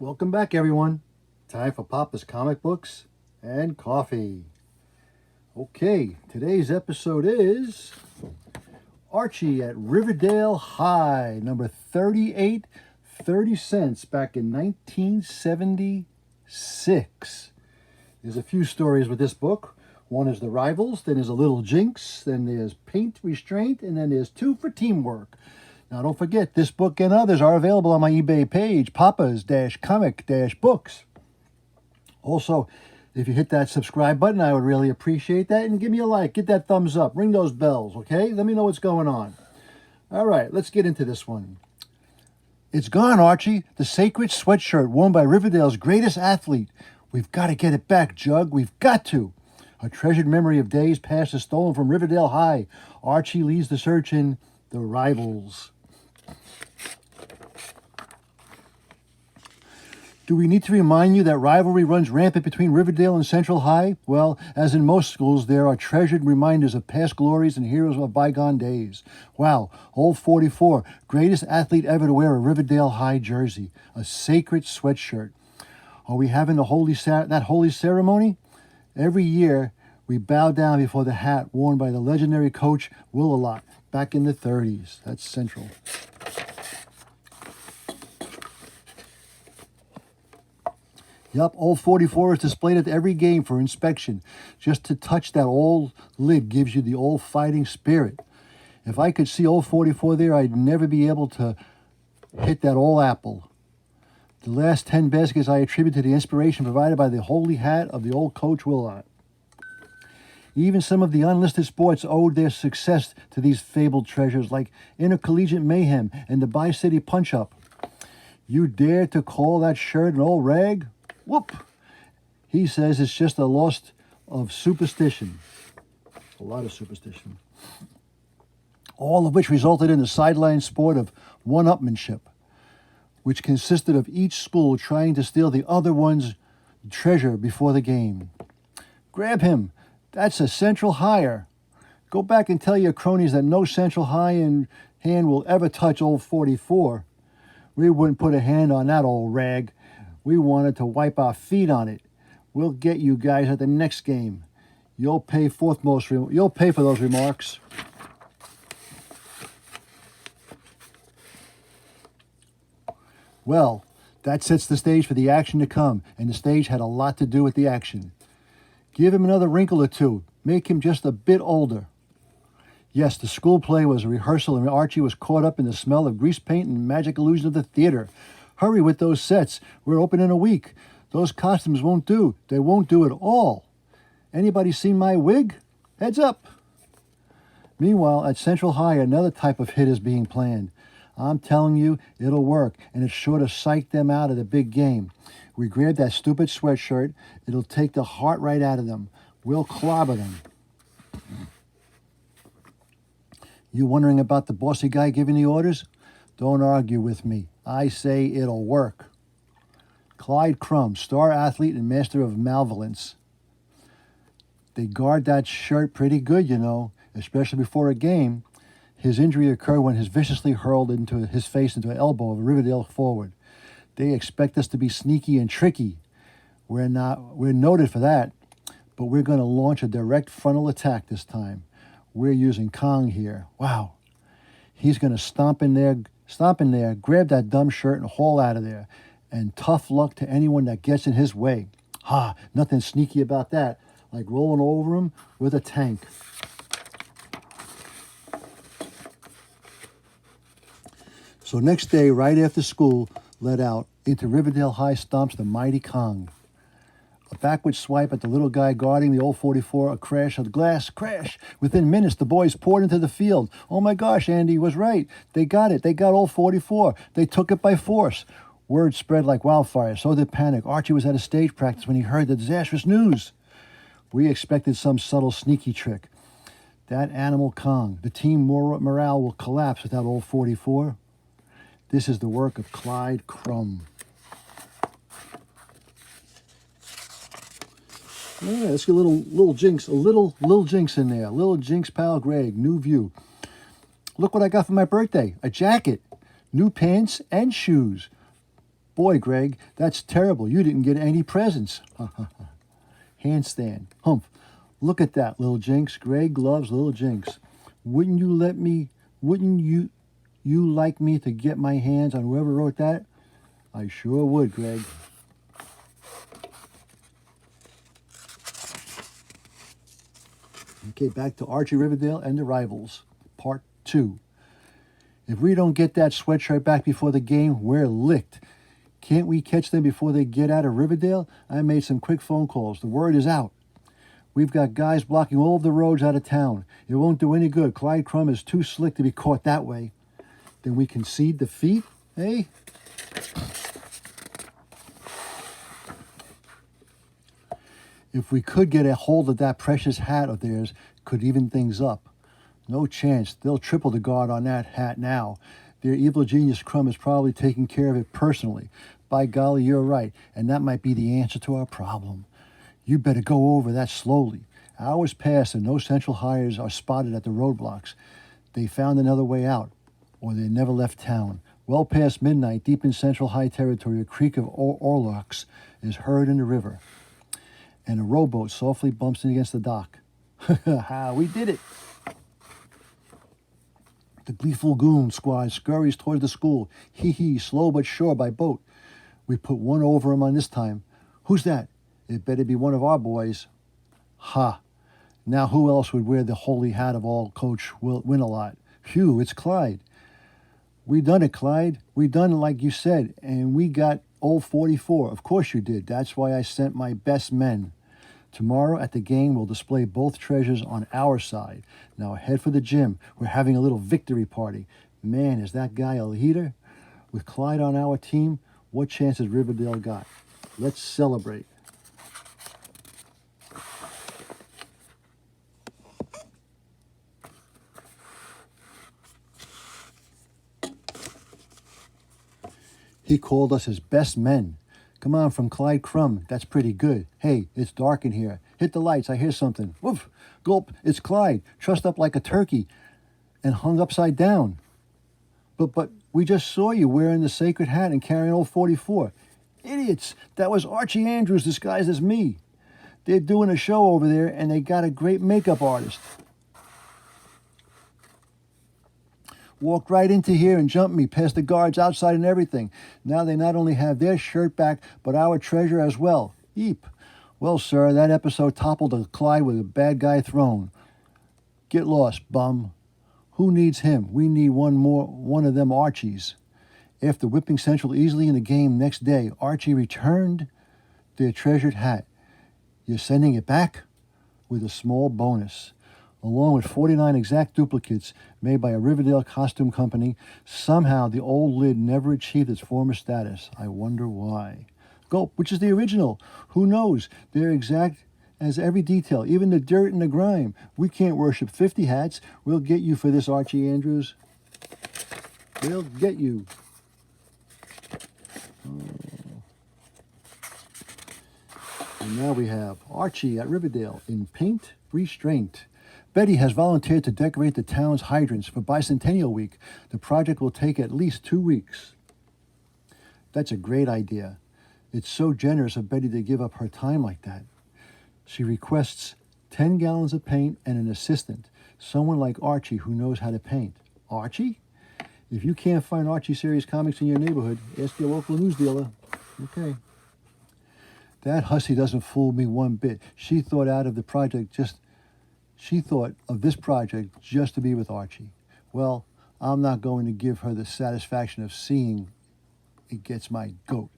Welcome back, everyone. Time for Papa's comic books and coffee. Okay, today's episode is Archie at Riverdale High, number 38, 30 cents, back in 1976. There's a few stories with this book. One is The Rivals, then there's a little Jinx, then there's Paint Restraint, and then there's Two for Teamwork. Now, don't forget, this book and others are available on my eBay page, papas-comic-books. Also, if you hit that subscribe button, I would really appreciate that. And give me a like, get that thumbs up, ring those bells, okay? Let me know what's going on. All right, let's get into this one. It's gone, Archie. The sacred sweatshirt worn by Riverdale's greatest athlete. We've got to get it back, Jug. We've got to. A treasured memory of days past is stolen from Riverdale High. Archie leads the search in The Rivals. Do we need to remind you that rivalry runs rampant between Riverdale and Central High? Well, as in most schools, there are treasured reminders of past glories and heroes of bygone days. Wow, old 44, greatest athlete ever to wear a Riverdale High jersey, a sacred sweatshirt. Are we having that holy ceremony? Every year, we bow down before the hat worn by the legendary coach Will-A-Lot back in the 30s. That's Central. Yup, old 44 is displayed at every game for inspection. Just to touch that old lid gives you the old fighting spirit. If I could see old 44 there, I'd never be able to hit that old apple. The last 10 baskets I attribute to the inspiration provided by the holy hat of the old coach Will-A-Lot. Even some of the unlisted sports owed their success to these fabled treasures, like Intercollegiate Mayhem and the Bi-City Punch-Up. You dare to call that shirt an old rag? Whoop! He says it's just a loss of superstition. A lot of superstition. All of which resulted in the sideline sport of one-upmanship, which consisted of each school trying to steal the other one's treasure before the game. Grab him! That's a Central Higher. Go back and tell your cronies that no Central High in hand will ever touch old 44. We wouldn't put a hand on that old rag. We wanted to wipe our feet on it. We'll get you guys at the next game. You'll pay for those remarks. Well, that sets the stage for the action to come, and the stage had a lot to do with the action. Give him another wrinkle or two. Make him just a bit older. Yes, the school play was a rehearsal, and Archie was caught up in the smell of grease paint and magic illusion of the theater. Hurry with those sets. We're open in a week. Those costumes won't do. They won't do at all. Anybody seen my wig? Heads up. Meanwhile, at Central High, another type of hit is being planned. I'm telling you, it'll work, and it's sure to psych them out of the big game. We grab that stupid sweatshirt. It'll take the heart right out of them. We'll clobber them. You wondering about the bossy guy giving the orders? Don't argue with me. I say it'll work. Clyde Crumb, star athlete and master of malevolence. They guard that shirt pretty good, you know, especially before a game. His injury occurred when he viciously hurled his face into an elbow of a Riverdale forward. They expect us to be sneaky and tricky. We're noted for that, but we're going to launch a direct frontal attack this time. We're using Kong here. Wow. He's going to stomp in there, grab that dumb shirt and haul out of there. And tough luck to anyone that gets in his way. Nothing sneaky about that. Like rolling over him with a tank. So next day, right after school let out, into Riverdale High stomps the mighty Kong. A backward swipe at the little guy guarding the old 44, a crash of the glass, crash. Within minutes, the boys poured into the field. Oh my gosh, Andy was right. They got it. They got old 44. They took it by force. Word spread like wildfire. So did panic. Archie was at a stage practice when he heard the disastrous news. We expected some subtle sneaky trick. That animal Kong. The team morale will collapse without old 44. This is the work of Clyde Crumb. Yeah, let's get a little Jinx, a little Jinx in there. Little Jinx pal Greg, new view. Look what I got for my birthday. A jacket, new pants, and shoes. Boy, Greg, that's terrible. You didn't get any presents. Handstand. Humph. Look at that, little Jinx. Greg loves little Jinx. Wouldn't you like me to get my hands on whoever wrote that? I sure would, Greg. Okay, back to Archie, Riverdale, and the Rivals, Part 2. If we don't get that sweatshirt back before the game, we're licked. Can't we catch them before they get out of Riverdale? I made some quick phone calls. The word is out. We've got guys blocking all of the roads out of town. It won't do any good. Clyde Crumb is too slick to be caught that way. Then we concede defeat, eh? If we could get a hold of that precious hat of theirs, could even things up. No chance. They'll triple the guard on that hat now. Their evil genius Crumb is probably taking care of it personally. By golly, you're right, and that might be the answer to our problem. You better go over that slowly. Hours pass and no central hires are spotted at the roadblocks. They found another way out, or they never left town. Well past midnight, deep in central high territory, a creak of oarlocks is heard in the river, and a rowboat softly bumps in against the dock. Ha, we did it! The gleeful goon squad scurries towards the school. Hee, slow but sure by boat. We put one over him on this time. Who's that? It better be one of our boys. Ha! Now who else would wear the holy hat of all Coach Win-a-lot? Phew, it's Clyde. We done it, Clyde. We done it like you said, and we got old 44. Of course you did. That's why I sent my best men. Tomorrow at the game, we'll display both treasures on our side. Now head for the gym. We're having a little victory party. Man, is that guy a leader? With Clyde on our team, what chance has Riverdale got? Let's celebrate. He called us his best men. Come on, from Clyde Crumb. That's pretty good. Hey, it's dark in here. Hit the lights. I hear something. Woof. Gulp. It's Clyde, trussed up like a turkey and hung upside down. But we just saw you wearing the sacred hat and carrying old 44. Idiots. That was Archie Andrews disguised as me. They're doing a show over there, and they got a great makeup artist. Walked right into here and jumped me, past the guards outside and everything. Now they not only have their shirt back, but our treasure as well. Eep. Well, sir, that episode toppled a Clyde with a bad guy thrown. Get lost, bum. Who needs him? We need one of them Archies. After whipping Central easily in the game next day, Archie returned their treasured hat. You're sending it back? With a small bonus. Along with 49 exact duplicates made by a Riverdale costume company, somehow the old lid never achieved its former status. I wonder why. Gulp, which is the original? Who knows? They're exact as every detail, even the dirt and the grime. We can't worship 50 hats. We'll get you for this, Archie Andrews. We'll get you. And now we have Archie at Riverdale in paint restraint. Betty has volunteered to decorate the town's hydrants for Bicentennial Week. The project will take at least 2 weeks. That's a great idea. It's so generous of Betty to give up her time like that. She requests 10 gallons of paint and an assistant, someone like Archie who knows how to paint. Archie? If you can't find Archie series comics in your neighborhood, ask your local news dealer. Okay. That hussy doesn't fool me one bit. She thought of this project just to be with Archie. Well, I'm not going to give her the satisfaction of seeing it gets my goat.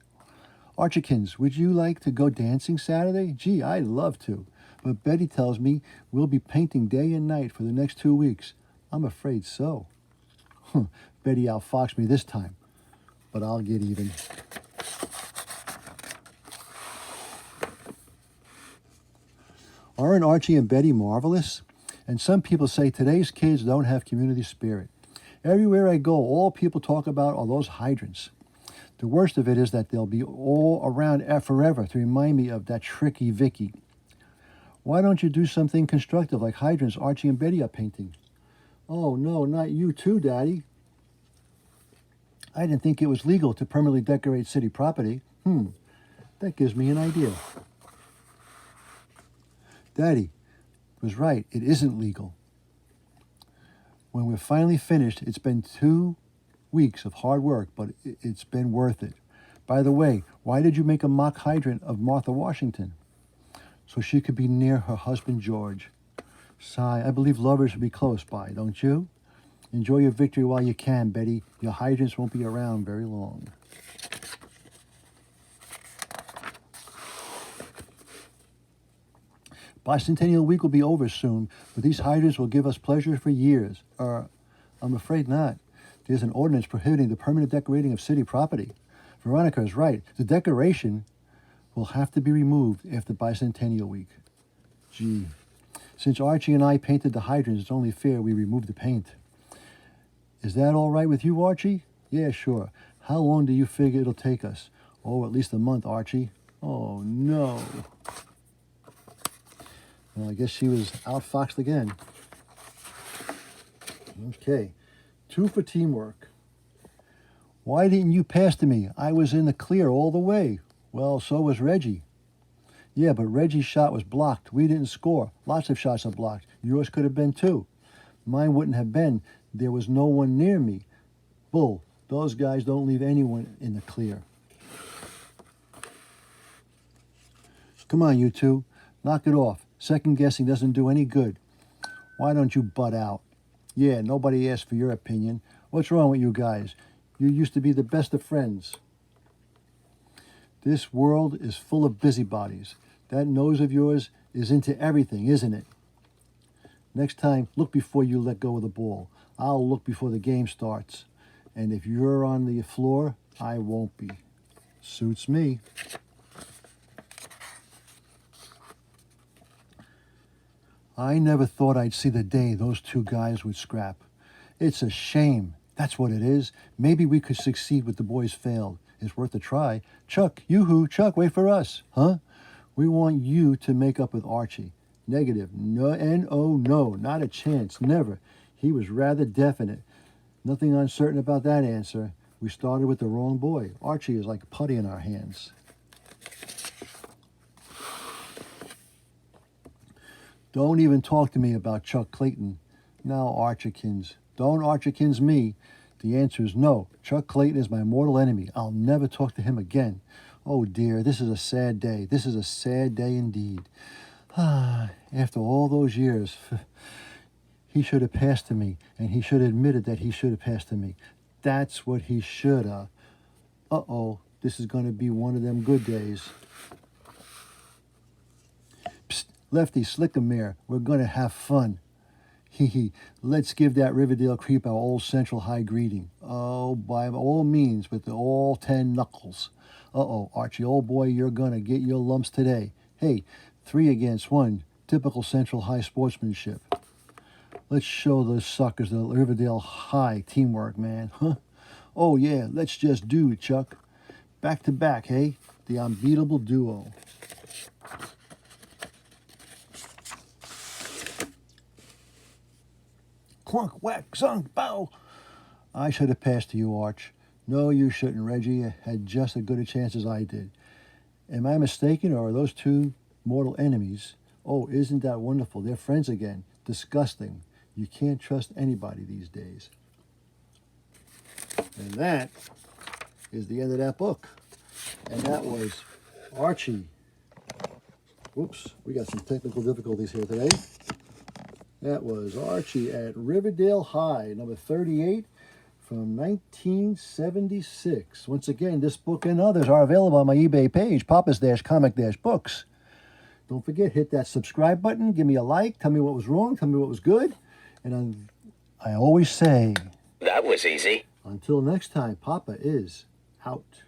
Archikins, would you like to go dancing Saturday? Gee, I'd love to. But Betty tells me we'll be painting day and night for the next 2 weeks. I'm afraid so. Betty outfoxed me this time, but I'll get even. Aren't Archie and Betty marvelous? And some people say today's kids don't have community spirit. Everywhere I go, all people talk about are those hydrants. The worst of it is that they'll be all around forever to remind me of that tricky Vicky. Why don't you do something constructive like hydrants Archie and Betty are painting? Oh, no, not you too, Daddy. I didn't think it was legal to permanently decorate city property. That gives me an idea. Daddy was right. It isn't legal. When we're finally finished, it's been 2 weeks of hard work, but it's been worth it. By the way, why did you make a mock hydrant of Martha Washington? So she could be near her husband, George. Sigh, I believe lovers will be close by, don't you? Enjoy your victory while you can, Betty. Your hydrants won't be around very long. Bicentennial week will be over soon, but these hydrants will give us pleasure for years. I'm afraid not. There's an ordinance prohibiting the permanent decorating of city property. Veronica is right. The decoration will have to be removed after Bicentennial week. Gee. Since Archie and I painted the hydrants, it's only fair we remove the paint. Is that all right with you, Archie? Yeah, sure. How long do you figure it'll take us? Oh, at least a month, Archie. Oh, no. Well, I guess she was outfoxed again. Okay. 2 for teamwork. Why didn't you pass to me? I was in the clear all the way. Well, so was Reggie. Yeah, but Reggie's shot was blocked. We didn't score. Lots of shots are blocked. Yours could have been too. Mine wouldn't have been. There was no one near me. Bull, those guys don't leave anyone in the clear. Come on, you two. Knock it off. Second guessing doesn't do any good. Why don't you butt out? Yeah, nobody asked for your opinion. What's wrong with you guys? You used to be the best of friends. This world is full of busybodies. That nose of yours is into everything, isn't it? Next time, look before you let go of the ball. I'll look before the game starts. And if you're on the floor, I won't be. Suits me. I never thought I'd see the day those 2 guys would scrap. It's a shame. That's what it is. Maybe we could succeed what the boys failed. It's worth a try. Chuck, yoo-hoo, Chuck, wait for us. Huh? We want you to make up with Archie. Negative. No, no, not a chance. Never. He was rather definite. Nothing uncertain about that answer. We started with the wrong boy. Archie is like putty in our hands. Don't even talk to me about Chuck Clayton. Now, Archikins. Don't Archikins me. The answer is no. Chuck Clayton is my mortal enemy. I'll never talk to him again. Oh dear, this is a sad day. This is a sad day indeed. After all those years, he should have passed to me, and he should have admitted that he should have passed to me. That's what he should have. Uh-oh, this is going to be one of them good days. Psst, Lefty, slick 'em there. We're going to have fun. Hee. Let's give that Riverdale creep our old Central High greeting. Oh, by all means, with all 10 knuckles. Uh-oh, Archie, old boy, you're going to get your lumps today. Hey, 3 against 1. Typical Central High sportsmanship. Let's show those suckers the Riverdale High teamwork, man. Huh? Oh, yeah, let's just do it, Chuck. Back to back, hey? The unbeatable duo. Crunk, whack, zunk, bow. I should have passed to you, Arch. No, you shouldn't, Reggie. You had just as good a chance as I did. Am I mistaken, or are those 2 mortal enemies? Oh, isn't that wonderful? They're friends again. Disgusting. You can't trust anybody these days. And that is the end of that book. And that was Archie. Whoops, we got some technical difficulties here today. That was Archie at Riverdale High, number 38 from 1976. Once again, this book and others are available on my eBay page, Papa's-Comic-Books. Don't forget, hit that subscribe button, give me a like, tell me what was wrong, tell me what was good. And I always say, that was easy. Until next time, Papa is out.